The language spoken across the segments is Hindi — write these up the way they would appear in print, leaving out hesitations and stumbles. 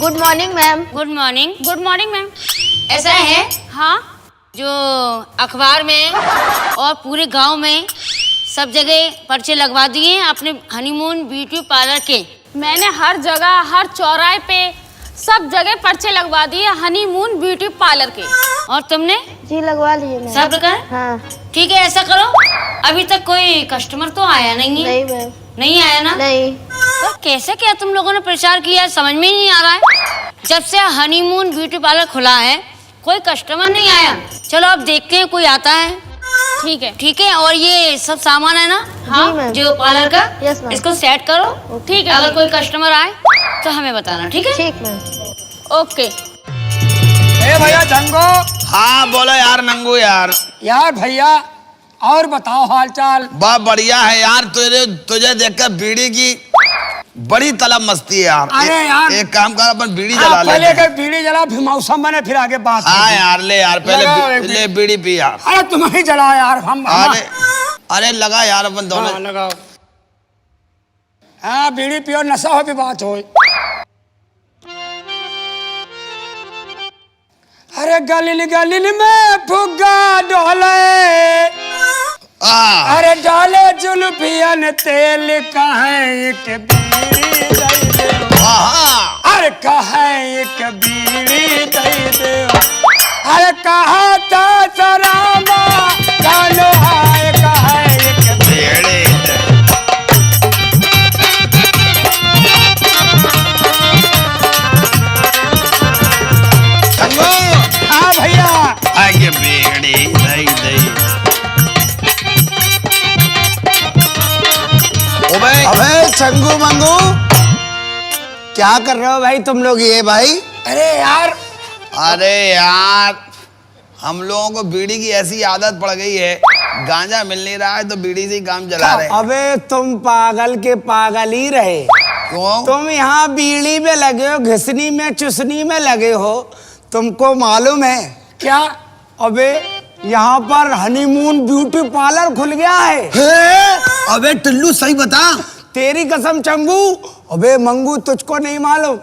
Good morning ma'am. Good morning. Good morning ma'am. ऐसा है हाँ, जो अखबार में और पूरे गांव में सब जगह पर्चे लगवा दिए हैं अपने हनीमून ब्यूटी पार्लर के। मैंने हर जगह, हर चौराहे पे सब जगह पर्चे लगवा दिए हनीमून ब्यूटी पार्लर के। और तुमने? जी लगवा लिए मैम। सब लगा? हाँ। ठीक है, ऐसा करो, अभी तक कोई कस्टमर तो आया नहीं है। नहीं मैम। नहीं आया ना? नहीं। तो कैसे क्या तुम लोगों ने प्रचार किया, समझ में ही नहीं आ रहा है। जब से हनीमून ब्यूटी पार्लर खुला है कोई कस्टमर नहीं आया। चलो अब देखते हैं कोई आता है। ठीक है। ठीक है, और ये सब सामान है ना? हाँ मैम। जो पार्लर का, यस मैम। इसको सेट करो। ठीक है। अगर कोई कस्टमर आए तो हमें बताना, ठीक है? ठीक मैम। ओके। ए भैया जंगो। हाँ बोलो यार नंगू यार। यार भैया और बताओ हालचाल। बहुत बढ़िया है यार, तुझे देखकर बीड़ी की बड़ी तलब मस्ती है यार। अरे यार एक काम कर, अपन बीड़ी जला ले। पहले के बीड़ी जला, फिर मौसम बने, फिर आगे बात। हाँ यार ले यार, लगाओ पहले एक ले बीड़ी पी यार। अरे तुम ही जला यार। हम अरे लगा यार अपन दोनों। हाँ, लगाओ। हाँ बीड़ी पियो, नशा हो भी बात हो। अरे गलिल गलिल में फुग्गा डोले, अरे डाले जुल्फियन तेल कहे एक बीड़ी दे दो। अरे कहे एक बीड़ी दे दो। अरे कहा था सरामा गानो आए, कहे एक बीड़ी। हाँ भैया। आगे बीड़ी दई दई। अबे चंगू मंगू, क्या कर रहे हो भाई तुम लोग ये भाई? अरे यार हम लोगों को बीड़ी की ऐसी आदत पड़ गई है, गांजा मिल नहीं रहा है तो बीड़ी से ही काम चला रहे। अबे तुम पागल के पागल ही रहे। क्यों? तुम यहाँ बीड़ी में लगे हो, घिसनी में चुसनी में लगे हो। तुमको मालूम है क्या? अबे यहाँ पर हनीमून ब्यूटी पार्लर खुल गया है। अबे टिल्लू सही बता। तेरी कसम चंगू। अबे मंगू तुझको नहीं मालूम?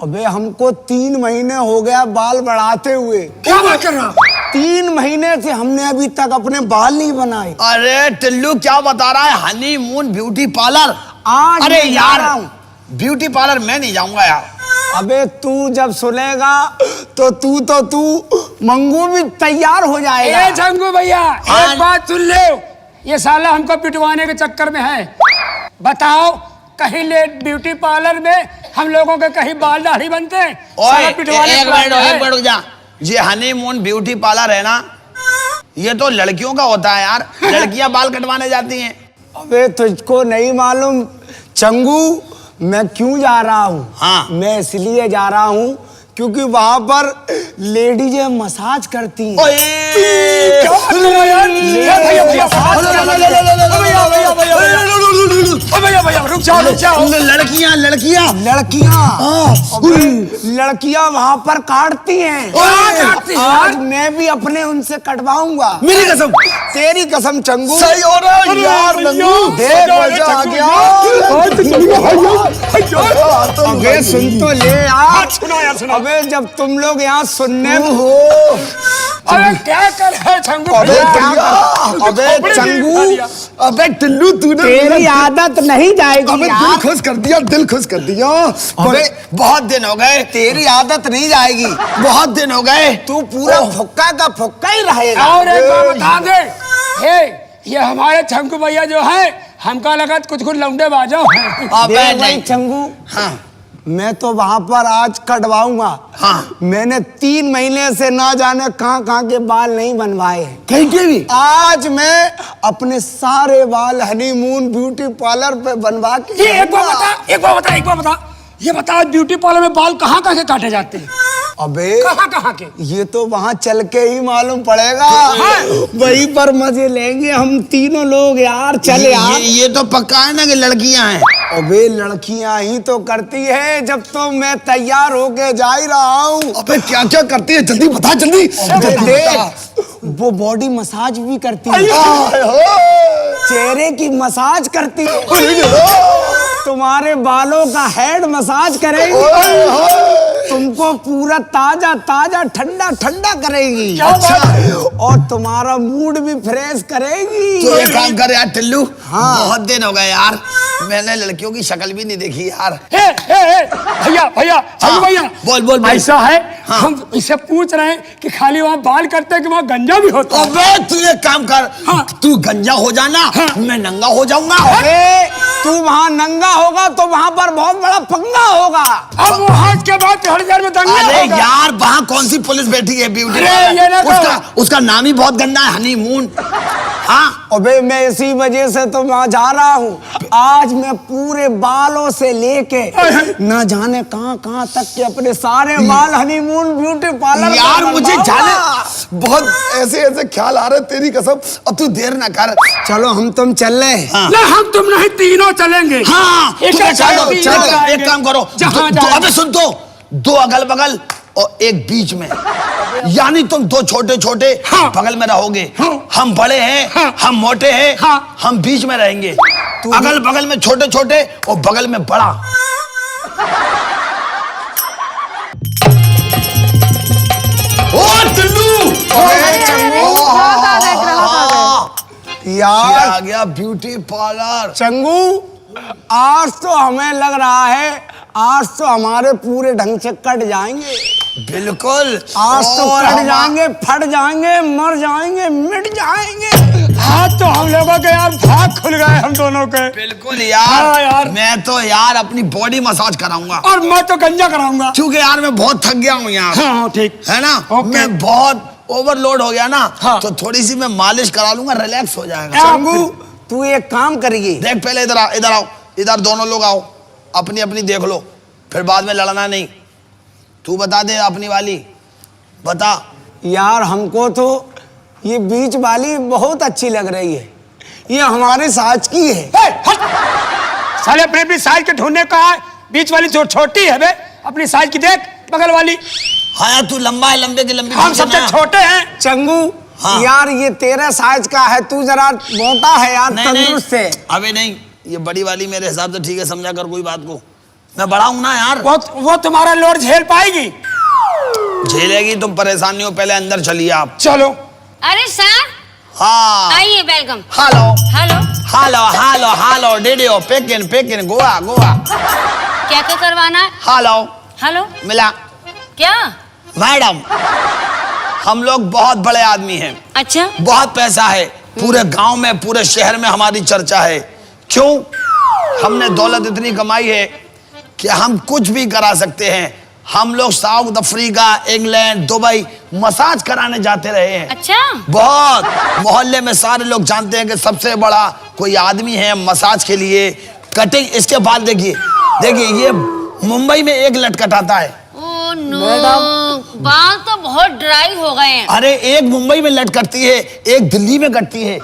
अबे हमको 3 महीने हो गया बाल बढ़ाते हुए। क्या बात कर रहा? 3 महीने से हमने अभी तक अपने बाल नहीं बनाए। अरे टिल्लू क्या बता रहा है, हनीमून ब्यूटी पार्लर? आज अरे मैं जा यार रहा हूं। ब्यूटी पार्लर मैं नहीं जाऊंगा यार। अबे तू जब सुनेगा तो तू मंगू भी तैयार हो जाएगा। ए जंगू भैया एक बात सुन ले, ये साला हमको पिटवाने के चक्कर में है। बताओ कहीं ले ब्यूटी पार्लर में हम लोगों के कहीं बाल दाढ़ी बनते हैं? साला पिटवाने एक मिनट रुक जा। ये हनीमून ब्यूटी पार्लर है ना, ये तो लड़कियों का होता है यार। लड़कियां बाल कटवाने जाती हैं। अबे तुझको नहीं मालूम चंगू मैं क्यों जा रहा हूँ? हाँ। मैं इसलिए जा रहा हूँ क्योंकि वहां पर लेडीजें मसाज करती हैं। लड़कियां वहां पर काटती हैं। आज मैं भी अपने उनसे कटवाऊंगा। मेरी कसम। तेरी कसम चंगू। सही हो रहा है यार नंगू। देख मजा आ गया। अबे सुन तो ले यार। अबे जब तुम लोग यहाँ सुनने हो। अबे क्या कर रहा है चंगू? अबे चंगू, अबे टिल्लू तूने तेरी आदत नहीं जाएगी अबे यार। दिल खुश कर दिया, दिल खुश कर दिया। अबे बहुत दिन हो गए। तेरी आदत नहीं जाएगी। बहुत दिन हो गए। तू पूरा फुक्का का फुक्का ही रहेगा। और एक बात बता दे, ये हमारे चंगू भैया जो है, हमका लगा कुछ लौंडे बाजो हैं। अबे नहीं चंगू। हाँ मैं तो वहां पर आज कटवाऊंगा। हाँ। मैंने 3 महीने से ना जाने कहाँ के बाल नहीं बनवाए हैं। कहीं के भी। आज मैं अपने सारे बाल हनीमून ब्यूटी पार्लर पे बनवा के एक बार बता, ये बता ब्यूटी पार्लर में बाल कहाँ के काटे जाते हैं? अबे कहाँ के? ये तो वहाँ चल के ही मालूम पड़ेगा। वहीं पर मजे लेंगे हम तीनों लोग यार। चल यार। ये तो पक्का है ना कि लड़कियां हैं। अबे लड़कियां ही तो करती है। जब तो मैं तैयार होके जा ही रहा हूँ। अबे क्या क्या करती है, जल्दी बता जल्दी। वो बॉडी मसाज भी करती है, चेहरे की मसाज करती है, तुम्हारे बालों का हेड मसाज करेगी। तुमको पूरा ताजा ताजा ठंडा ठंडा करेगी। क्या बात है? और तुम्हारा मूड भी फ्रेश करेगी। तो एक काम कर यार टिल्लू, हाँ। बहुत दिन हो गए यार, मैंने लड़कियों की शक्ल भी नहीं देखी यार। भैया भैया चलो भैया, बोल बोल बोल। ऐसा है, हाँ। हम इससे पूछ रहे हैं कि खाली वहाँ बाल करते हैं कि वहाँ गंजा भी होता है? अबे तू एक काम कर, हाँ। तू गंजा हो जाना, हाँ। मैं नंगा हो जाऊंगा। अरे तू वहाँ नंगा होगा तो वहाँ पर बहुत बड़ा पंगा होगा। अब वहाँ के बाद 3000 में दंगा अरे होगा। यार वहाँ कौन सी पुलिस बैठी है ब्यूटी अरे, पार्लर? ये ना कहो। उसका नाम ही बहुत गंदा है, हनीमून। हाँ अबे मैं इसी वजह से तो वहाँ जा रहा हूँ। आज मैं पूरे बालों से लेके न जाने कहाँ तक के अपने सारे बाल हनीमून ब्यूटी पार्लर यार मुझे जाने बहुत ऐसे ऐसे ख्याल आ रहे तेरी कसम। अब तू देर ना कर। चलो हम तुम चल रहे हैं। हाँ। ना हम तुम नहीं, तीनों चलेंगे। हाँ एक चलो चलो, चलो एक काम करो, जहाँ दो, जाएंगे। अबे सुन तो, 2 अगल बगल और एक बीच में, यानी तुम 2 छोटे छोटे हाँ। बगल में रहोगे। हाँ। हम बड़े हैं, हाँ। हम मोटे हैं, हाँ। हम बीच में रहेंगे। अगल बगल में छोटे छोटे और बगल में बड़ा। ओ टिल्लू, यार आ गया ब्यूटी पार्लर। चंगू, आज तो हमें लग रहा है आज तो हमारे पूरे ढंग से कट जाएंगे। बिल्कुल, आज तो और कट हम- जाएंगे, फट जाएंगे, मर जाएंगे, मिट जाएंगे। आज तो हम लोगों के यार भाग खुल गए हम दोनों के। बिल्कुल यार, हाँ यार। मैं तो यार अपनी बॉडी मसाज कराऊंगा, और मैं तो गंजा कराऊंगा। क्योंकि यार मैं बहुत थक गया हूँ यार। हाँ ठीक है ना, ओके। मैं बहुत ओवरलोड हो गया ना। हाँ। तो थोड़ी सी मैं मालिश करा लूंगा, रिलैक्स हो जाएगा। चंगू, तू एक काम करिए। देख पहले इधर आओ, इधर आओ, इधर दोनों लोग आओ, अपनी अपनी देख लो, फिर बाद में लड़ना नहीं। तू बता दे अपनी वाली, बता। यार हमको तो ये बीच वाली बहुत अच्छी लग रही है, ये हमारे साज की है। ए, हट! साले अपने अपनी साइज के ढूंढने का है, बीच वाली जो छोटी है बे, अपनी साइज की देख, बगल वाली हाँ यार तू लंबा है, लंबे की लंबी। हम पीछे सबसे ना। छोटे हैं। चंगू, हाँ। यार ये तेरा साइज का है, तू जरा मोटा है यार, नहीं, तंदुरुस्त है। अबे नहीं, ये बड़ी वाली मेरे हिसाब से ठीक है, समझा कर कोई बात को। मैं बड़ा हूं ना यार। वो तुम्हारा लोड झेल पाएगी? झेलेगी, तुम परेशानी हो, पहले अंदर चलिए आप। चलो। अरे सर, हाँ आइए, welcome. Hello hello, hello hello hello डिडियो पेकिन गोवा गोवा। क्या क्या करवाना है? हेलो हेलो, मिला क्या? मैडम, हम लोग बहुत बड़े आदमी हैं, अच्छा, बहुत पैसा है, पूरे गांव में पूरे शहर में हमारी चर्चा है। क्यों? हमने दौलत इतनी कमाई है कि हम कुछ भी करा सकते हैं। हम लोग south Africa, England, Dubai massage कराने जाते रहे हैं। अच्छा, बहुत, मोहल्ले में सारे लोग जानते हैं कि सबसे बड़ा कोई आदमी है मसाज के लिए। कटिंग, इसके बाद देखिए देखिए, ये मुंबई में 1 लट कटाता है। ओ नो, बाल तो बहुत ड्राई हो गए हैं। अरे एक मुंबई में लट कटती है, एक दिल्ली में कटती है,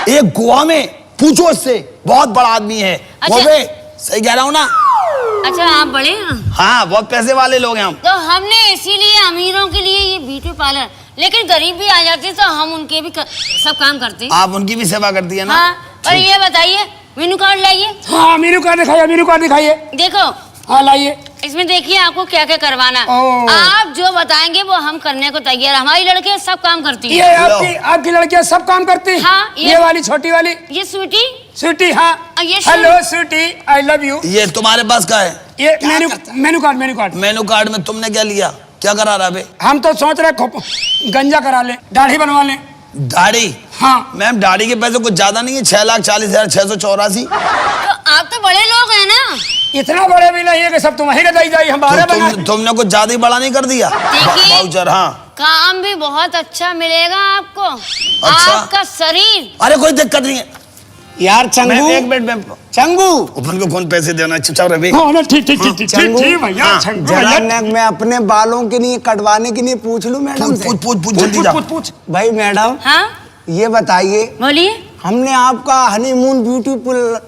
एक गोवा में, पूछो उससे, बहुत बड़ा आदमी है। अच्छा। वो बे, सही कह रहा हूँ ना? अच्छा, आप बड़े हैं? हाँ, बहुत पैसे वाले लोग हैं हम। तो हमने इसीलिए अमीरों के लिए ये ब्यूटी पार्लर, लेकिन गरीब भी आ जाते तो हम उनके भी सब काम करते। आप उनकी भी सेवा करती है ना? हाँ, और ये बताइए, मेनू कार्ड लाइए। हाँ, मेनू कार्ड दिखाइए, मेनू कार्ड दिखाइए। देखो, हाँ लाइए। इसमें देखिए आपको क्या क्या करवाना है। ओह। आप जो बताएंगे वो हम करने को तैयार। हमारी लड़कियां सब काम करती ये हैं। आपकी लड़कियां सब काम करती? हाँ, ये वाली छोटी वाली ये स्वीटी, स्वीटी, हाँ। और ये hello sweetie, I love you. ये तुम्हारे पास का है? ये मेनू कार्ड। मेनू कार्ड में तुमने क्या लिया? क्या करा रहा बे? हम तो सोच रहे गंजा करा लें, दाढ़ी बनवा लें। दाढ़ी? हाँ। मैम दाढ़ी के पैसे कुछ ज्यादा नहीं है, 6,40,684। तो आप तो बड़े लोग हैं ना। इतना बड़े भी नहीं है कि सब तुम्हारी रदाई जाई, हम 12 बना। तुमने कुछ ज्यादा ही बड़ा नहीं कर दिया? देखिए। वाउचर, हाँ। काम भी बहुत अच्छा मिलेगा आपको। अच्छा। आपका शरीर, अरे कोई दिक्कत नहीं है। यार चंगू, एक मिनट में चंगू, अपन को कौन पैसे देना, चुपचाप रहे। हाँ ना, ठीक चंगू, भैया। हाँ, चंगू जरा भैया। मैं अपने बालों के लिए कटवाने के लिए पूछ लूं मैडम से। पूछ जल्दी जा। पूछ। भाई मैडम, हाँ ये बताइए, बोलिए। हमने आपका हनीमून ब्यूटी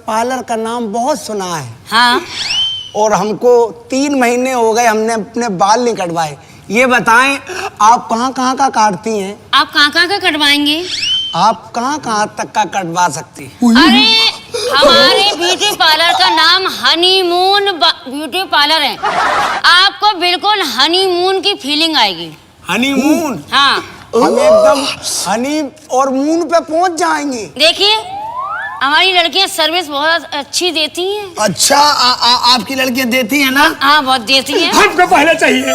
पार्लर का नाम बहुत सुना है, हाँ, और हमको 3 महीने हो गए हमने अपने बाल नहीं कटवाए। ये बताएं, आप कहाँ का काटती हैं? आप कहाँ का कटवाएंगे? आप कहाँ तक का कटवा सकती हैं? अरे, हमारे ब्यूटी पार्लर का नाम हनीमून ब्यूटी पार्लर है, आपको बिल्कुल हनीमून की फीलिंग आएगी। हनीमून? हाँ, हम एकदम हनी और मून पे पहुंच जाएंगे। देखिए हमारी लड़कियां सर्विस बहुत अच्छी देती हैं। अच्छा आपकी लड़कियां देती हैं ना? हाँ, बहुत देती हैं। हमको पहले चाहिए।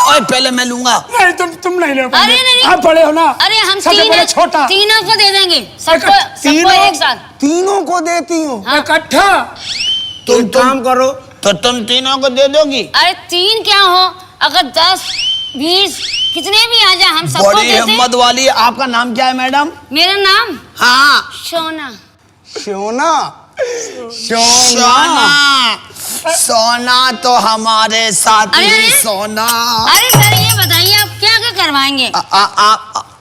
ओए पहले मैं लूंगा। नहीं तुम नहीं ले पाओगे। अरे नहीं, आप बड़े हो ना। अरे हम सबसे बड़े छोटा। तीनों को दे देंगे, सबको एक साथ। तीनों को देती हूँ? इकट्ठा। तुम काम करो तो तुम तीनों को दे दोगी? अरे 3 क्या हो, अगर 10 20 कितने भी आ जाए हम सबको बड़ी देते। हिम्मत वाली। आपका नाम क्या है मैडम? मेरा नाम हाँ, सोना। सोना? सोना। सोना तो हमारे साथ अरे, ही अरे। सोना। अरे सर ये बताइए आप क्या क्या करवाएंगे?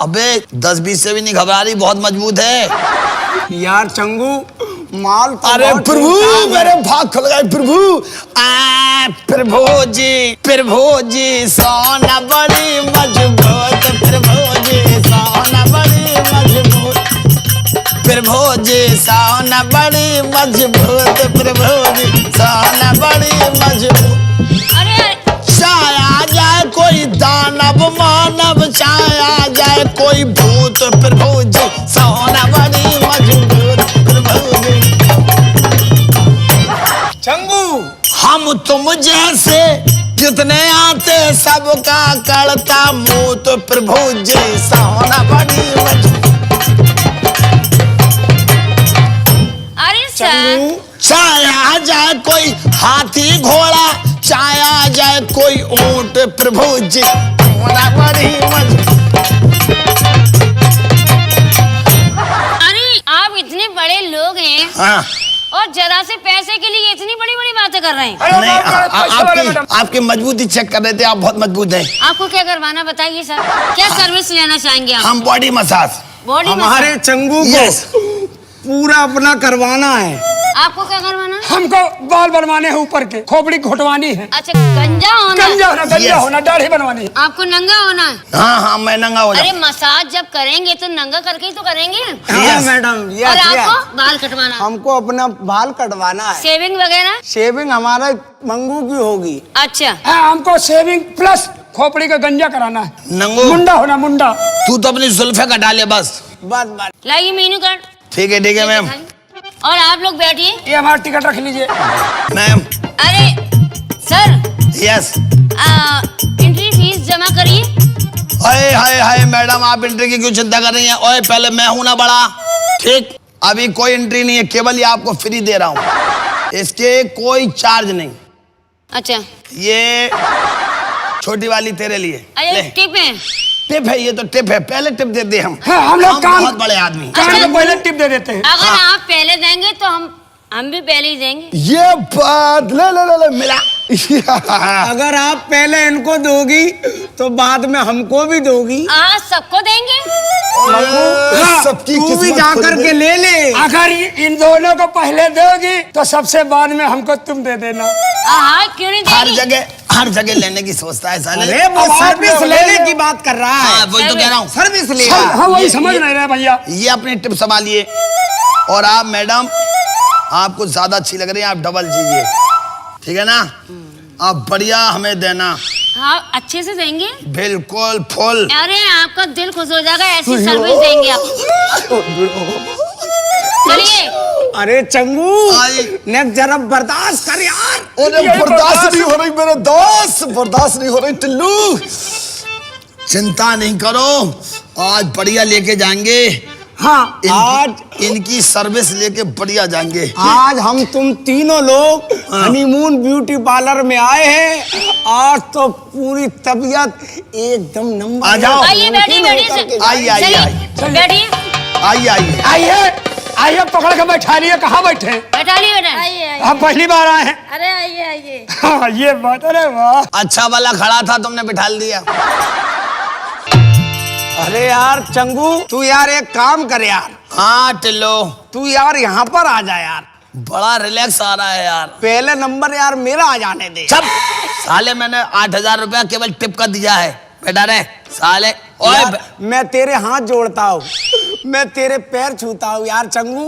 अबे 10-20 से भी नहीं घबरा रही, बहुत मजबूत है यार चंगू, माल तो अरे बहुत प्रभु, ठीक ठाक है। मेरे भाग खुल गए प्रभु। प्रभु जी सोना बड़ी मजबूत। प्रभु जी सोना बड़ी मजबूत। प्रभु जी सोना बड़ी मजबूत। प्रभु जी सोना बड़ी मजबूत। अरे चाहे आ जाए कोई दानव मानव, चाहे आ जाए कोई भूत, प्रभु जी सोना बड़ी मजबूत। प्रभु जी। चंगू, हम तुम जैसे कितने आते, सबका करता मूत। प्रभु जी सोना बड़ी मजबूत। अरे सर, चाहे आ जाए कोई हाथी घोड़ा, चाहे आ जाए कोई ऊंट, प्रभु जी सोना बड़ी मजबूत। अरे आप इतने बड़े लोग हैं हाँ। और जरा से पैसे के लिए इतनी बड़ी बड़ी बातें कर रहे हैं। अरे नहीं, पैसे वाले मैडम। आपकी मजबूती चेक कर रहे थे, आप बहुत मजबूत हैं। आपको क्या करवाना बताइए सर, क्या सर्विस लेना चाहेंगे आप? हम बॉडी मसाज। बॉडी हमारे चंगू को यस। पूरा अपना करवाना है। आपको क्या करवाना? हमको बाल बनवाने हैं, ऊपर के खोपड़ी घुटवानी है, अच्छा, गंजा होना है? गंजा Yes. होना, दाढ़ी बनवानी है। आपको नंगा होना है? हाँ हाँ, मैं नंगा हो अरे जाऊँ। मसाज जब करेंगे तो नंगा करके ही तो करेंगे। हाँ Yes. मैडम, और यस यस। आपको बाल कटवाना, हमको अपना बाल कटवाना है। शेविंग वगैरह? शेविंग हमारा मंगू की होगी। अच्छा, हाँ, हमको शेविंग प्लस खोपड़ी का गंजा कराना है। नंगू, मुंडा होना, मुंडा। तू तो अपनी जुल्फे कटा ले बस। बस लाइए मेनू कार्ड। ठीक है मैम। और आप लोग बैठिए। ये हमारा टिकट रख लीजिए। मैम। अरे सर, यस। एंट्री फीस जमा करिए। हाय हाय हाय मैडम, आप एंट्री की क्यों चिंता कर रही हैं? ओए पहले मैं हूं ना बड़ा, ठीक? अभी कोई एंट्री नहीं है, केवल ये आपको फ्री दे रहा हूँ, इसके कोई चार्ज नहीं। अच्छा, ये छोटी वाली तेरे लिए। अरे ले। टिप है? टिप है, ये तो टिप है, पहले टिप देते हैं हम। हाँ, हम लोग काम बहुत बड़े आदमी। काम को पहले टिप दे देते हैं। अगर आप पहले देंगे तो हम भी पहले ही देंगे। ये बात ले मिला। अगर आप पहले इनको दोगी तो बाद में हमको भी दोगी। आज सबको देंगे। सबकी तू भी किस्मत जा खुल कर गई। के ले ले। अगर इन दोनों को पहले दोगी तो सबसे बाद में हमको तुम दे देना। हाँ, क्यों नहीं देंगे? हर जगह लेने की सोचता है साले। अरे वो अब आप सर्विस लोग लेने ले लो। की बात कर रहा हाँ, है। वही तो कह रहा हूँ। सर्विस लेगा। हाँ, वही समझ नहीं रहे भैया। ये अपनी टिप संभालिए। और आप मैडम, आपको ज्यादा अच्छी लग रही है, आप डबल कीजिए, ठीक है ना? आप बढ़िया हमें देना। हाँ, अच्छे से देंगे। बिल्कुल फुल। अरे आपका दिल खुश हो जाएगा, ऐसी सर्विस देंगे आप। चलिए। अरे चंगू, आई। नेक जरा बर्दाश्त कर यार। अरे बर्दाश्त नहीं हो रही मेरे दोस्त, बर्दाश्त नहीं हो रही टिल्लू। चिंता नहीं करो, आज बढ़िया लेके जाएंगे। हाँ, आज इनकी सर्विस लेके बढ़िया जाएंगे। आज हम तुम तीनों लोग हनीमून ब्यूटी पार्लर में आए हैं। आज तो पूरी तबीयत एकदम नंबर। आ जाओ। आइए, बैठिए बैठिए। आइए, आइए, चलिए, आइए। बैठिए। आइए आइए। आइए आइए, पकड़ के बैठा लिए। कहाँ बैठे? बैठा लिए बेटा। आइए आप पहली बार आए हैं? अरे आइए आइए। हाँ, ये बात। अरे वाह, अच्छा वाला खड़ा था, तुमने बिठा दिया। अरे यार चंगू, तू यार एक काम कर यार। हाँ टिल्लो, तू यार यहाँ पर आ जा यार। बड़ा रिलैक्स आ रहा है यार। पहले नंबर यार मेरा आ जाने दे। सब साले, मैंने 8,000 रुपया केवल टिप का दिया है, बेटा रे साले। ओए यार, मैं तेरे हाथ जोड़ता हूँ, मैं तेरे पैर छूता हूँ यार चंगू।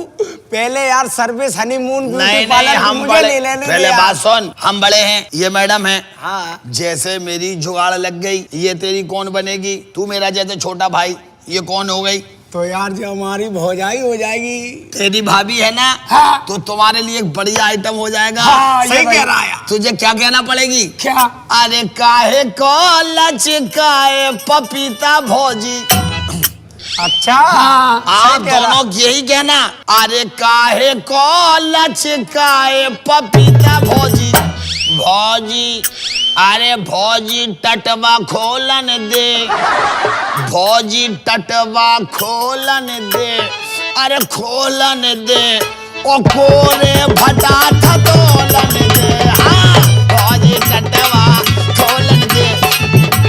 पहले यार सर्विस हनीमून ब्यूटी नहीं पार्लर हम मुझे बड़े, ले लेने दे पहले यार। बात सुन, हम बड़े हैं, ये मैडम है। हाँ। जैसे मेरी जुगाड़ लग गई, ये तेरी कौन बनेगी? तू मेरा जैसे छोटा भाई, ये कौन हो गई? तो यार जो हमारी भौजाई हो जाएगी। तेरी भाभी है ना? हाँ। तो तुम्हारे लिए एक बढ़िया आइटम हो जाएगा। हाँ, ये सही भाई। कह रहा है यार। तुझे क्या कहना पड़ेगी? क्या? अरे काहे को लचकाए पपीता भौजी। अच्छा हाँ, आप दोनों यही कहना, अरे काहे को लचकाए पपीता भौजी। भौजी, अरे भौजी टटवा खोलन दे, भौजी टटवा खोलन दे, अरे खोलन दे, ओ कोरे भटा थतोलन दे। हाँ, भौजी टटवा खोलन दे,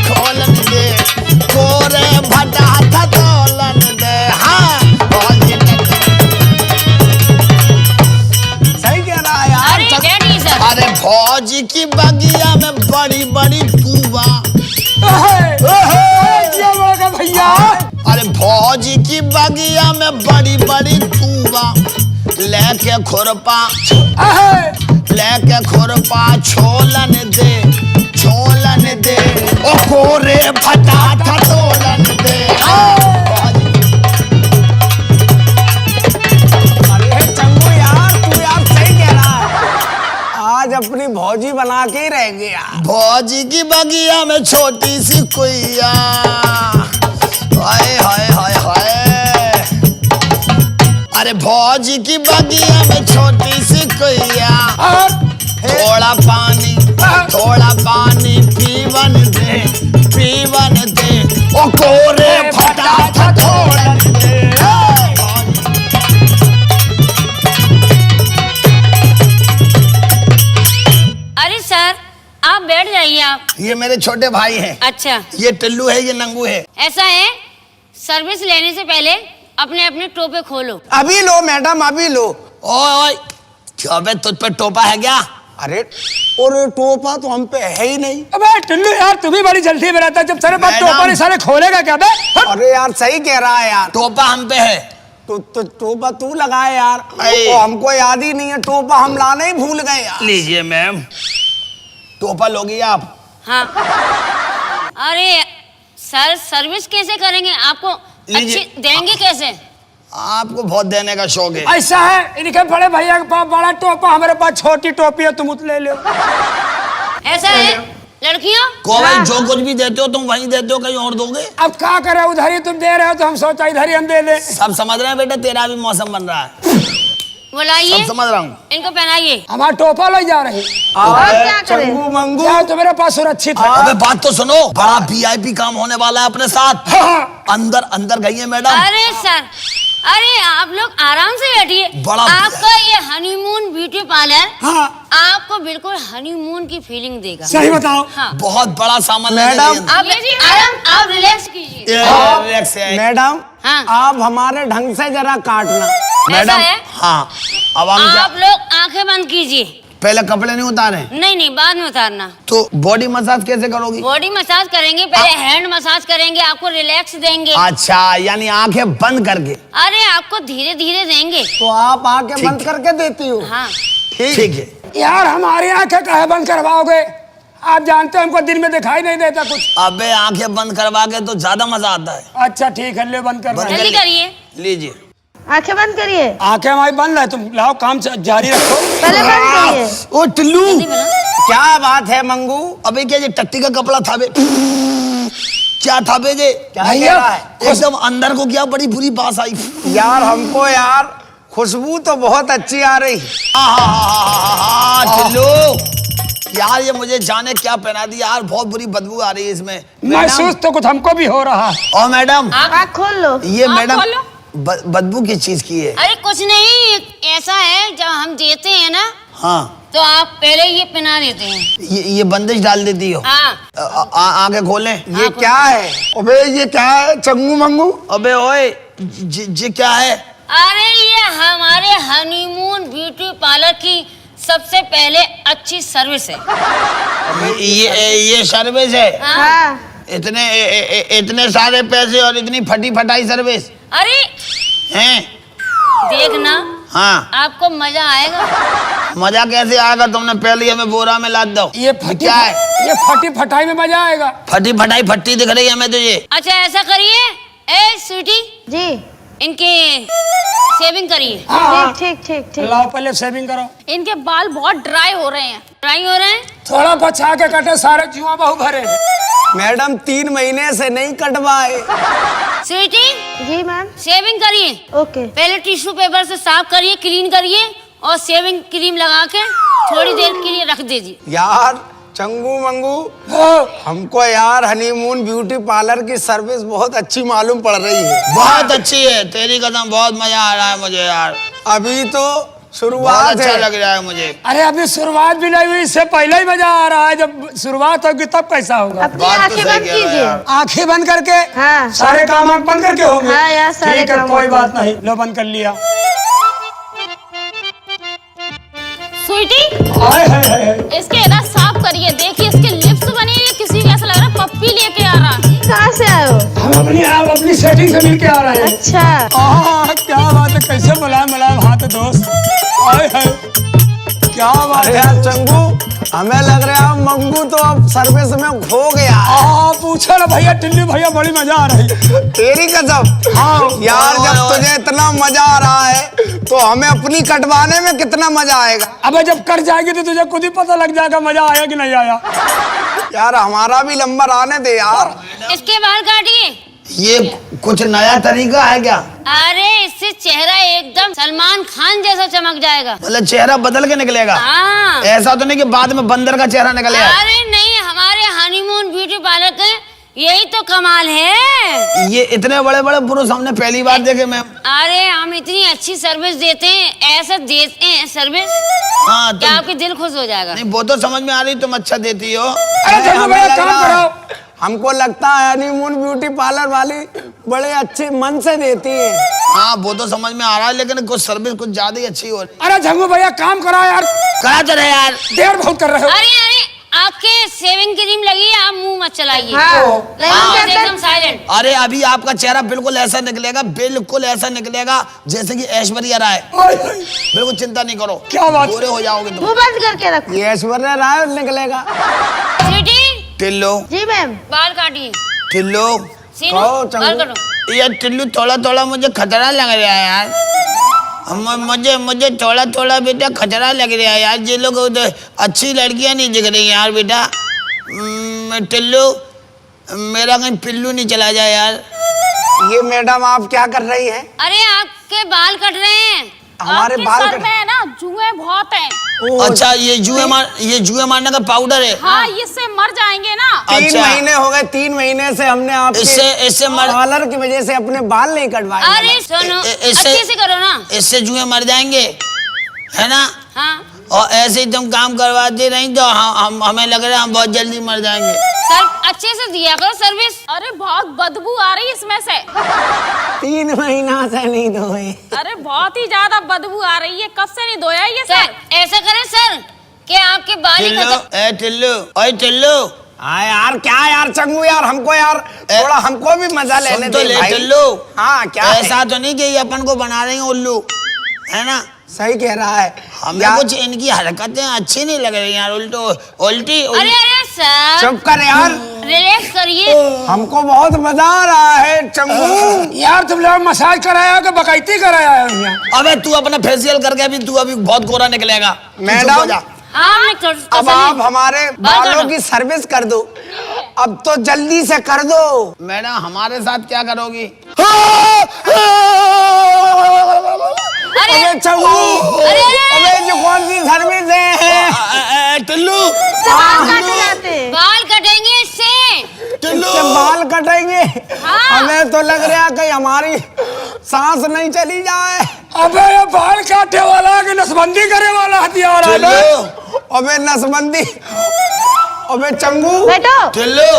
खोलन दे, कोरे भटा थतोलन दे। हाँ, भौजी सही कह रहा है यार। अरे डैडी सर, अरे भौजी की बगिया में बड़ी बड़ी टूबा। क्या बोलेगा भैया? अरे भौजी की बगिया में बड़ी बड़ी टूबा, लेके खुरपा, लेके खुरपा छोलन दे, छोलन दे, ओ कोरे फटा थतोलन दे। अरे चंगू यार तू यार सही कह रहा है। आज अपनी भौजी बना के ही रहेंगे यार। भौजी की बगिया में छोटी सी कुइया, हाय हाय हाय हाय। अरे भौजी की बगिया में छोटी सी कुइया, थोड़ा पानी, थोड़ा पानी पीवन दे, पीवन दे, ओ कोरे फटा थतोलन दे। अरे सर आप बैठ जाइए आप। ये मेरे छोटे भाई हैं। अच्छा ये टिल्लू है, ये नंगू है। ऐसा है, सर्विस लेने से पहले अपने अपने टोपे खोलो। अभी लो मैडम अभी लो। ओए, क्या बे तुझ पे टोपा है क्या? अरे और टोपा तो हम पे है ही नहीं। अबे टिल्लू यार तू भी बड़ी जल्दी में रहता है, जब सारे बात मैडम। टोपा नहीं सारे खोलेगा क्या बे? अरे यार सही कह रहा है यार। टोपा हम पे है। तो टोपा तू लगाए यार। अरे। तो हमको याद ही नहीं है, टोपा हम लाना ही भूल गए यार। लीजिए मैम, टोपा लोगी आप? हाँ। अरे सर सर्विस कैसे करेंगे? आपको लीजिए। अच्छी देंगे कैसे? आपको बहुत देने का शौक है। ऐसा है, इनके बड़े भैया के पास बड़ा टोपा, हमारे पास छोटी टोपी है, तुम ले लो। ऐसा है लड़कियों? को भाई जो कुछ भी देते हो तुम वहीं देते हो, कहीं और दोगे? अब क्या करे, उधर ही तुम दे रहे हो तो हम सोचा इधर ही हम दे ले। सब समझ रहे हैं बेटा, तेरा भी मौसम बन रहा है। बुलाइए, सब समझ रहा हूँ। इनको पहनाइए। हमारा टोपा ले जा रही। क्या करें? चंगू मंगू क्या तो मेरे पास सुरक्षित है। अबे बात तो सुनो, बड़ा वीआईपी काम होने वाला है अपने साथ। हाँ। अंदर अंदर गई है मैडम। अरे सर, अरे आप लोग आराम से बैठिए। बड़ा- आपका ये हनीमून ब्यूटी पार्लर हाँ। आपको बिल्कुल हनीमून की फीलिंग देगा। सही बताओ। हाँ। बहुत बड़ा सामान मैडम। आप आप रिलैक्स कीजिए। मैडम हाँ। आप हमारे ढंग से जरा काटना। ऐसा है? हाँ, अब हम क्या? आप लोग आंखें बंद कीजिए। पहले कपड़े नहीं उतारे? नहीं नहीं, बाद में उतारना। तो बॉडी मसाज कैसे करोगी? बॉडी मसाज करेंगे, पहले हैंड मसाज करेंगे, आपको रिलैक्स देंगे। अच्छा, यानी आंखें बंद करके? अरे आपको धीरे धीरे देंगे। तो आप आके बंद करके देती हो? हाँ। ठीक है। यार हमारी आंखें काहे बंद करवाओगे? आप जानते हो हमको दिन में दिखाई नहीं देता कुछ। अबे आंखें बंद करवा के तो ज्यादा मजा आता है। अच्छा ठीक है, ले बंद कर रहे हैं। जल्दी करिए। लीजिए। आंखें बंद करिए, आंखें हमारी बंद है, तुम लाओ काम जारी रखो। पहले बंद करिए। ओ टिल्लू, क्या बात है मंगू? अबे क्या ये टट्टी का कपड़ा था बे? क्या था बे ये? क्या कह रहा है? एकदम अंदर को क्या बड़ी बुरी बात आई। यार हमको यार खुशबू तो बहुत अच्छी आ रही। टिल्लू यार, ये मुझे जाने क्या पहना दिया यार, बहुत बुरी बदबू आ रही है इसमें। महसूस तो कुछ हमको भी हो रहा है। और मैडम, आँख खोल लो। ये आप मैडम खोलो। बदबू किस चीज की है? अरे कुछ नहीं, ऐसा है जब हम देते हैं ना हाँ, तो आप पहले ये पहना देते हैं। ये बंदिश डाल देती हो? हाँ। आंखें खोलें। ये क्या है? अबे ये क्या है चंगू मंगू? अबे ओए, जी क्या है? अरे ये हमारे हनीमून ब्यूटी पार्लर की सबसे पहले अच्छी सर्विस है। ये सर्विस है? हाँ। हाँ। इतने सारे पैसे और इतनी फटी फटाई सर्विस? अरे हैं? देखना हाँ, आपको मजा आएगा। मजा कैसे आएगा? तुमने पहले ही हमें बोरा में लाद दो। ये फटी क्या है? ये फटी फटाई में मजा आएगा। फटी फटाई फट्टी दिख रही है हमें तुझे। अच्छा ऐसा करिए, ए स्वीटी, जी इनके सेविंग करिए। हाँ, ठीक ठीक ठीक ठीक। लाओ पहले सेविंग करो। इनके बाल बहुत ड्राई हो रहे हैं। ट्राई हो रहे हैं। थोड़ा बचा के कटे, सारे जुआ बहु भरे हैं। मैडम 3 महीने से नहीं कटवाए। स्वीटी, जी मैम। सेविंग करिए। ओके। पहले टिश्यू पेपर से साफ करिए, क्लीन करिए और सेविंग क्रीम लगा के थोड़ी देर के लिए रख दीजिए। यार चंगू मंगू, हमको यार हनीमून ब्यूटी पार्लर की सर्विस बहुत अच्छी मालूम पड़ रही है। बहुत अच्छी है तेरी कसम, बहुत मजा आ रहा है मुझे यार। अभी तो बहुत शुरुआत अच्छा है। लग रहा है मुझे। अरे अभी शुरुआत भी नहीं हुई, इससे पहले ही मजा आ रहा है। जब शुरुआत होगी तब कैसा होगा? अपनी बात तो आंखें सही बंद कह रहे हो कीजिए। यार। आंखें बंद करके हाँ सारे काम आंख बंद करके होंगे। हाँ यार, सारे ठीक है, काम कोई आंख बात नहीं, लो बंद कर लिया। स्वीटी, हाय हाय हाय हाय। इसके ना साफ करिए। देखिए इसके लिप्स बनी है, किसी को ऐसा लग रहा है पप्पी लेके आ रहा है। कहाँ से आए हो? हम अपनी सेटिंग से मिल के आ रहे हैं। अच्छा क्या बात है, कैसे मुलायम मुलायम हाथ है दोस्त। हाय हाय, क्या बात अरे है। यार चंगू, हमें लग रहा है मंगू तो अब सर्विस में खो गया है। पूछो ना भैया, टिल्लू भैया, बड़ी मजा आ रही है। तेरी कसम। हाँ यार जब तुझे इतना मजा आ रहा है तो हमें अपनी कटवाने में कितना मजा आएगा। अबे जब कर जाएगी तो तुझे खुद ही पता लग जाएगा मजा आया कि नहीं आया। यार हमारा भी नंबर आने दे यार। इसके बाल काटिए। ये कुछ नया तरीका है क्या? अरे इससे चेहरा एकदम सलमान खान जैसा चमक जाएगा। मतलब चेहरा बदल के निकलेगा? हाँ। ऐसा तो नहीं कि बाद में बंदर का चेहरा निकलेगा? अरे नहीं, हमारे हनीमून ब्यूटी पार्लर के यही तो कमाल है। ये इतने बड़े बड़े पुरुष हमने पहली बार देखे मैम। अरे हम इतनी अच्छी सर्विस देते हैं, ऐसा देते हैं सर्विस हाँ कि आपके दिल खुश हो जाएगा। नहीं, वो तो समझ में आ रही, तुम अच्छा देती हो। अरे चलो हमें भैया लग काम रहा है- करो। हमको लगता है हनीमून ब्यूटी पार्लर वाली बड़े अच्छे मन से देती है। हाँ वो तो समझ में आ रहा है, लेकिन कुछ सर्विस कुछ ज्यादा ही अच्छी हो रही। अरे झंगू भैया काम करा यार, करा तो रहे यार। देर बहुत कर रहे हो। अरे अरे आपके सेविंग क्रीम लगी है, आप मुंह मत चलाइए। हाँ आप लेकिन एकदम साइलेंट। अरे अभी आपका चेहरा बिल्कुल ऐसा निकलेगा, बिल्कुल ऐसा निकलेगा जैसे कि ऐश्वर्या राय। हाय हाय, बिल्कुल चिंता नहीं करो, क्या बात। पूरे हो जाओगे तुम। मुंह बंद करके रखो। ये ऐश्वर्या राय निकलेगा। स्वीटी, टिल्लो जी मैम। बाल काटिए। टिल्लो, सीनू, कहो, चंगू। बाल काटो। ये टिल्लू थोड़ा थोड़ा मुझे खतरा लग रहा है यार। मुझे थोड़ा थोड़ा बेटा खतरा लग रहा है यार। ये लोग उधर अच्छी लड़कियां नहीं दिख रही यार बेटा। टिल्लू, मेरा कहीं पिल्लू नहीं चला जाए यार। ये मैडम आप क्या कर रही हैं? अरे आपके बाल कट रहे हैं। हमारे आपके बाल सर कट- में है ना जुए बहुत हैं। अच्छा ये जुए मारने का पाउडर है। हाँ, इससे मर जाएंगे ना। 3 अच्छा। महीने हो गए, 3 महीने से हमने इससे मर- पार्लर की वजह से अपने बाल नहीं कटवाए। अरे सुनो, इससे- अच्छे से करो ना। इससे जुए मर जाएंगे, है ना? हाँ और ऐसे ही तुम काम करवाते रही तो हमें लग रहा है हम बहुत जल्दी मर जाएंगे। सर अच्छे से दिया करो सर्विस। अरे बहुत बदबू आ रही है इसमें से। 3 महीना से नहीं धोए। अरे बहुत ही ज्यादा बदबू आ रही है। कब से नहीं धोया ये सर? सर ऐसा करें सर कि आपके बाल ही टिल्लू, खत्म। ए टिल्लू, ओए टिल्लू, हाँ यार, क्या यार चंगू यार, हमको यार थोड़ा हमको भी मजा लेने सुन तो दे ले भाई। टिल्लू। हाँ क्या है? ऐसा तो नहीं कि ये अपन को बना रही हैं उल्लू, है ना? सही कह रहा है हमें यार। कुछ इनकी हरकतें अच्छी नहीं लग रही यार। उल्टी अरे अरे सर चुप कर यार, रिलैक्स करिए। हमको बहुत मजा आ रहा है चंगू। यार तुम लोग मसाज कराया हो कि बकैती कराया है यहाँ? अबे तू अपना फेशियल करके अभी तू अभी बहुत गोरा निकलेगा। तू चुप मैडम, हो जा। हाँ मैं अब आप हमारे बालों की सर्विस कर दो। अब तो जल्दी से कर दो। मैडम हमारे साथ क्या करोगी? अबे चंगू, अरे अबे जो कौन सी सर्विस है? टिल्लू, बाल काटे जाते हैं। बाल कटेंगे इससे। टिल्लू, इससे बाल कटेंगे। हाँ। हमें तो लग रहा है कि हमारी सांस नहीं चली जाए। अबे ये बाल काटे वाला कि नसबंदी करे वाला हथियार है बे? टिल्लू, अबे नसबंदी, अबे चंगू, बैठो। टिल्लू,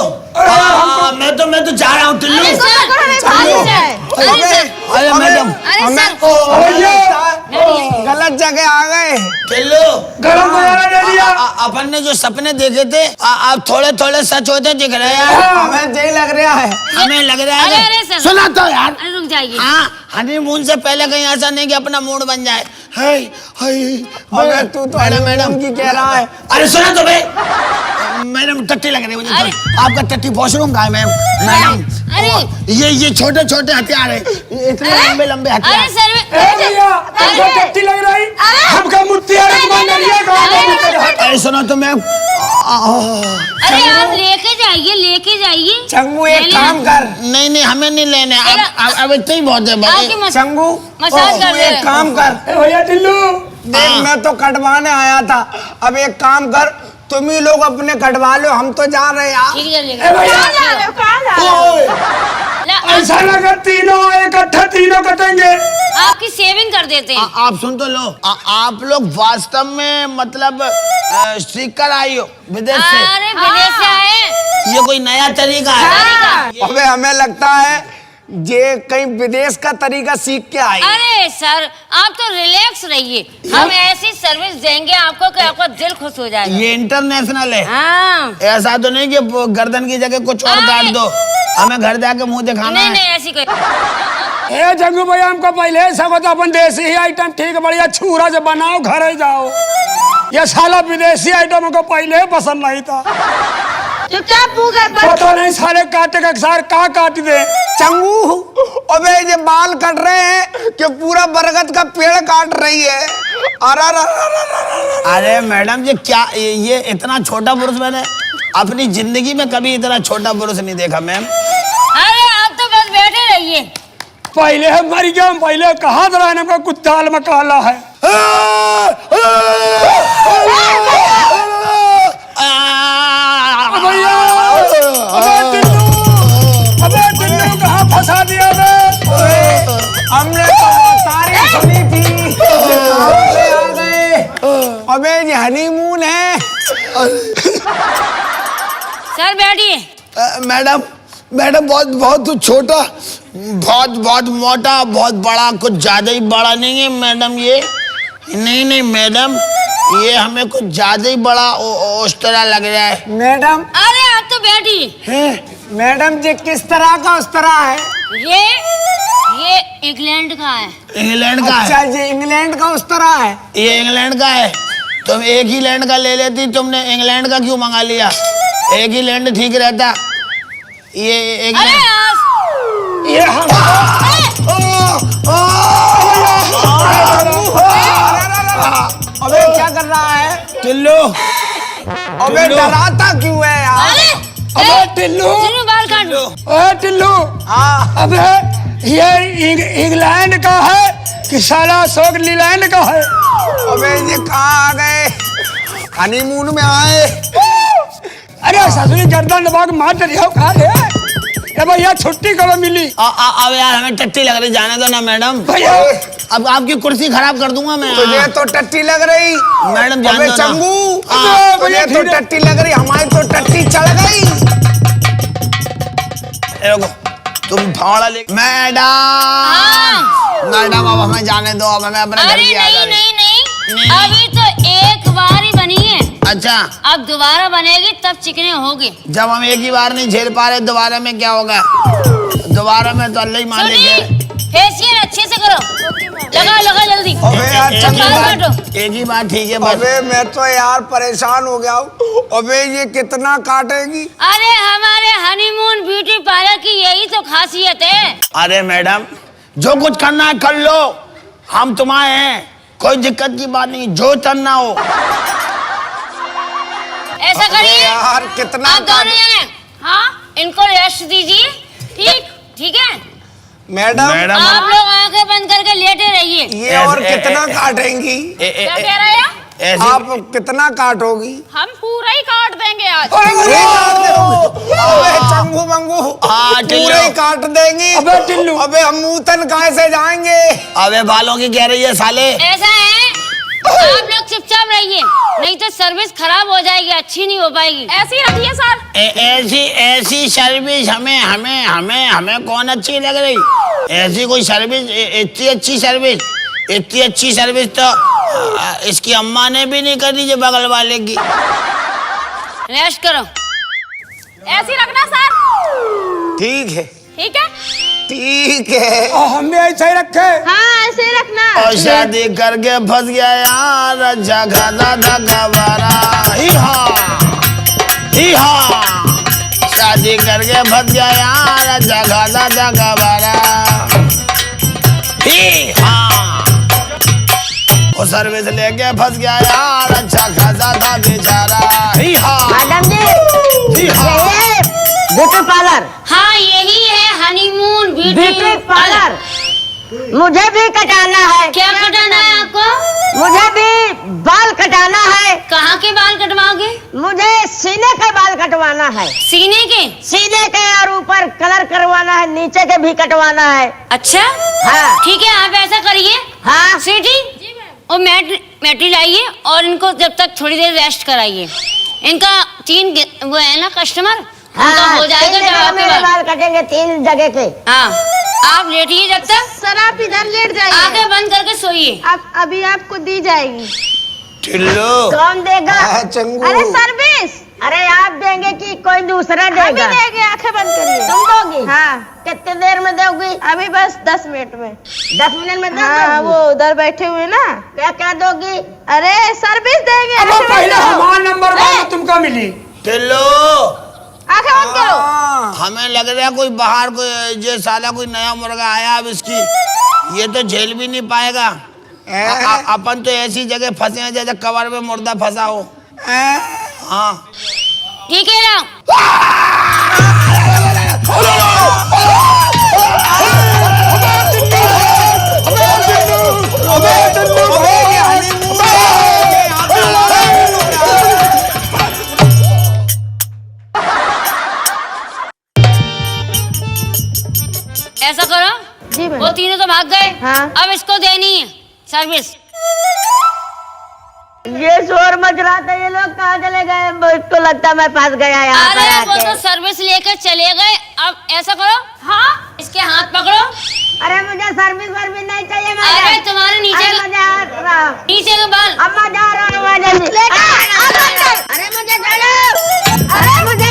मैं तो जा रहा हूँ टिल्लू। अरे सर, हमें बाल अरे जाए। सर, अरे सर, अरे मैडम, अरे हमें सर, हमें लगता है गलत जगह आ गए। टिल्लू गरम गुजारा दे दिया। अपन ने जो सपने देखे थे अब थोड़े थोड़े सच होते दिख रहे हैं। हमें यही लग रहा है। हमें लग रहा अरे है अरे सर, सुना तो यार। अरे रुक जाइए। हाँ, हनीमून से पहले कहीं ऐसा नहीं कि अपना मूड बन जाए। हाय हाय अबे तू तो मैडम की कह रहा है। अरे सुना तो भाई, मैडम टट्टी लग रही है मुझे। अरे। आपका टट्टी वॉशरूम कहाँ है मैम? मैडम अरे। ये छोटे छोटे हथियार है, इतने लंबे लंबे अरे हथियार। सर ए भैया, हमको टट्टी लग रही। हमका मुत्तियार अरे सुनो तो मैम, अरे आप लेके जाइए। चंगू एक काम कर। नहीं नहीं हमें नहीं लेने, अब इतना ही बहुत है आपकी भाई। चंगू मसाज कर दे एक काम कर। भैया टिल्लू, देख मैं तो कटवाने आया था, अब एक काम कर, तुम ही लोग अपने कटवा लो, हम तो जा रहे यार। ठीक है ए भैया, कहाँ जा रहे हो? ऐसा लगा तीनों इकट्ठा तीनों कटेंगे। आपकी सेविंग कर देते हैं। आप सुन तो लो, आप लोग वास्तव में मतलब सीख कर आई हो विदेश से? अरे विदेश से आए। ये कोई नया तरीका है? अबे हमें लगता है ये कहीं विदेश का तरीका सीख के आई। अरे सर आप तो रिलैक्स रहिए, हम ऐसी सर्विस देंगे आपको कि आपका दिल खुश हो जाएगा। ये इंटरनेशनल है। हाँ ऐसा तो नहीं कि गर्दन की जगह कुछ और काट दो, हमें घर जाके मुंह दिखाना नहीं है। नहीं ऐसी कोई। ए जंगू भैया, हमको पहले से तो अपन देसी ही आइटम ठीक बढ़िया छूरा से बनाओ, घर जाओ। ये साला विदेशी आइटम हमको पहले पसंद नहीं था। चुपचाप मुंह कर बंद। पता नहीं साले काटे का सार का काट दे। चंगू अबे ये बाल कट रहे हैं कि पूरा बरगद का पेड़ काट रही है। अरे मैडम ये क्या, ये इतना छोटा पुरुष मैंने अपनी जिंदगी में कभी इतना छोटा पुरुष नहीं देखा मैम। अरे आप तो बस बैठे रहिए। पहले हम मर गया, हम पहले कहा था हमका कुत्ताल में काला है। भैया, अबे टिल्लू कहाँ फंसा दिया बे? हमने तो तारीफ सुनी थी, आ गए। अबे ये हनीमून है। सर बैठिए। मैडम बहुत बहुत छोटा, बहुत मोटा, बहुत बड़ा, कुछ ज्यादा ही बड़ा नहीं है मैडम ये। नहीं मैडम, ये हमें कुछ ज्यादा ही बड़ा उस तरह लग रहा है मैडम। अरे आप तो बैठिए। मैडम जी किस तरह का उस तरह है? ये इंग्लैंड का है। इंग्लैंड का अच्छा है? ये इंग्लैंड का उस तरह है। ये इंग्लैंड का है। तुम एक ही लैंड का ले लेती, तुमने इंग्लैंड का क्यों मंगा लिया? एक ही लैंड ठीक रहता। ये एक अरे ये हम अबे क्या कर रहा है? टिल्लू, अबे डराता क्यों है यार? अबे टिल्लू, बाल काट लो। ए टिल्लू, हाँ अबे ये इंग्लैंड का है कि साला सोगलीलैंड का है? अबे ये कहाँ आ गए? हनीमून में आए। अरे ससुरी गर्दन दबा के मार रही हो कहा रे? ए भैया छुट्टी कब मिली? अब यार हमें टट्टी लग रही, जाने दो ना मैडम। भैया अब आपकी कुर्सी खराब कर दूंगा मैं। तुझे तो टट्टी लग रही मैडम जान अबे दो ना। चंगू, हाँ, तुझे तो टट्टी लग रही, हमारी तो टट्टी चढ़ गई। रुको, तुम फावड़ा ले। मैडम अब हमें जाने दो, अब हमें अपने घर अरे की याद आ रही। नहीं, अभी तो एक बार ही बनी है। अच्छा, अब दोबारा बनेगी तब चिकने होगी। जब हम एक ही बार नहीं झेल पा रहे, दोबारा में क्या होगा? दोबारा में तो अल्लाह ही मान लेंगे। फेशियल अच्छे से करो, लगा जल्दी। अबे यार एक चंगू, बाल काटो। एक ही बार ठीक है बस। अबे मैं तो यार परेशान हो गया हूँ। अबे ये कितना काटेगी? अरे हमारे हनीमून ब्यूटी पार्लर की यही तो खासियत है। अरे मैडम, जो कुछ करना है कर लो, हम तुम्हारे हैं, कोई दिक्कत की बात नहीं, जो करना हो। ऐसा करिए यार कितना आप दोनों जने, हाँ इनको रेस्ट दीजिए। ठीक है मैडम आप लोग आंखें बंद करके लेटे रहिए। ये और कितना काटेंगी? क्या कह रहे हैं? ऐसे आप कितना काटोगी? हम पूरा ही काट देंगे आज। अबे चंगू मंगू हाँ, टिल्लू। पूरे ही काट देंगी। अबे टिल्लू, अबे हम मूतन कैसे जाएंगे? अबे बालों की कह रही है साले। ऐसा है आप लोग चुपचाप रहिए, नहीं तो सर्विस खराब हो जाएगी, अच्छी नहीं हो पाएगी। ऐसी रखिए सर। ऐसी सर्विस हमें कौन अच्छी लग रही? ऐसी कोई सर्विस, इतनी अच्छी सर्विस इतनी अच्छी सर्विस तो इसकी अम्मा ने भी नहीं करी जो बगल वाले की। रेस्ट करो। ऐसे ही रखना सर। ठीक है ठीक है। ठीक है। और हम भी ऐसे ही रखे। हाँ ऐसे ही रखना। और शादी करके फंस गया यार, अच्छा खासा धक्का मारा। ही हाँ शादी करके फंस गया यार, अच्छा खासा धक्का मारा। ही हाँ वो सर्विस लेके फंस गया यार, अच्छा खासा था बेचारा। ही हाँ मैडम जी, ही हाँ ब्यूटी पार्लर। हाँ यही है हनीमून ब्यूटी ब्यूटी पार्लर। मुझे भी कटाना है। क्या कटाना है आपको? मुझे भी बाल कटाना है। कहाँ के बाल कटवाओगे? मुझे सीने के बाल कटवाना है। सीने के? सीने के और ऊपर कलर करवाना है, नीचे के भी कटवाना है। अच्छा हाँ ठीक है, आप ऐसा करिए हाँ स्वीटी, और मैटी लाइए और इनको जब तक थोड़ी देर रेस्ट कराइए। इनका 3 वो है ना कस्टमर, उनका हो जाएगा जब आपके मेरे बाल। बाल कटेंगे 3 जगह के। हाँ आप लेटिए जब तक। सर आप इधर लेट जाइए। आंखें बंद करके सोइए। आप अभी आपको दी जाएगी। टिल्लू कौन देगा? चंगू। अरे सर्विस। अरे आप देंगे कि कोई दूसरा देगा? हम ही देंगे। आंखें बंद करिए। तुम दोगी? हाँ। कितने देर में दोगी? अभी बस 10 मिनट में। 10 मिनट में दोगी? हाँ वो उधर बैठे हुए ना। क्या क्या दोगी? अरे सर्विस देंगे। अब पहले हमारा नंबर बाद तुमको मिली। टिल्लू आंखें बंद करो। हमें लग रहा है कोई बाहर कोई जो साला कोई नया मुर्गा आया, अब इसकी ये तो झेल भी नहीं पाएगा। अपन तो ऐसी जगह फंसे हैं जैसे कवर में मुर्दा फंसा हो। हाँ ठीक है ना? ऐसा करो, जी वो तीनों तो भाग गए। हाँ। अब इसको देनी है सर्विस। ये शोर मच रहा था, ये लोग कहाँ चले गए? मुझको लगता मैं फंस गया यहाँ अरे पर वो आके। तो सर्विस लेकर चले गए। अब ऐसा करो, हाँ इसके हाथ पकड़ो। अरे मुझे सर्विस वर्विस नहीं चाहिए। अरे तुम्हारे नीचे अरे का- मुझे नीचे के बाल। अम्मा जा रहा हूँ। अरे मुझे छोड़ो। अरे मुझे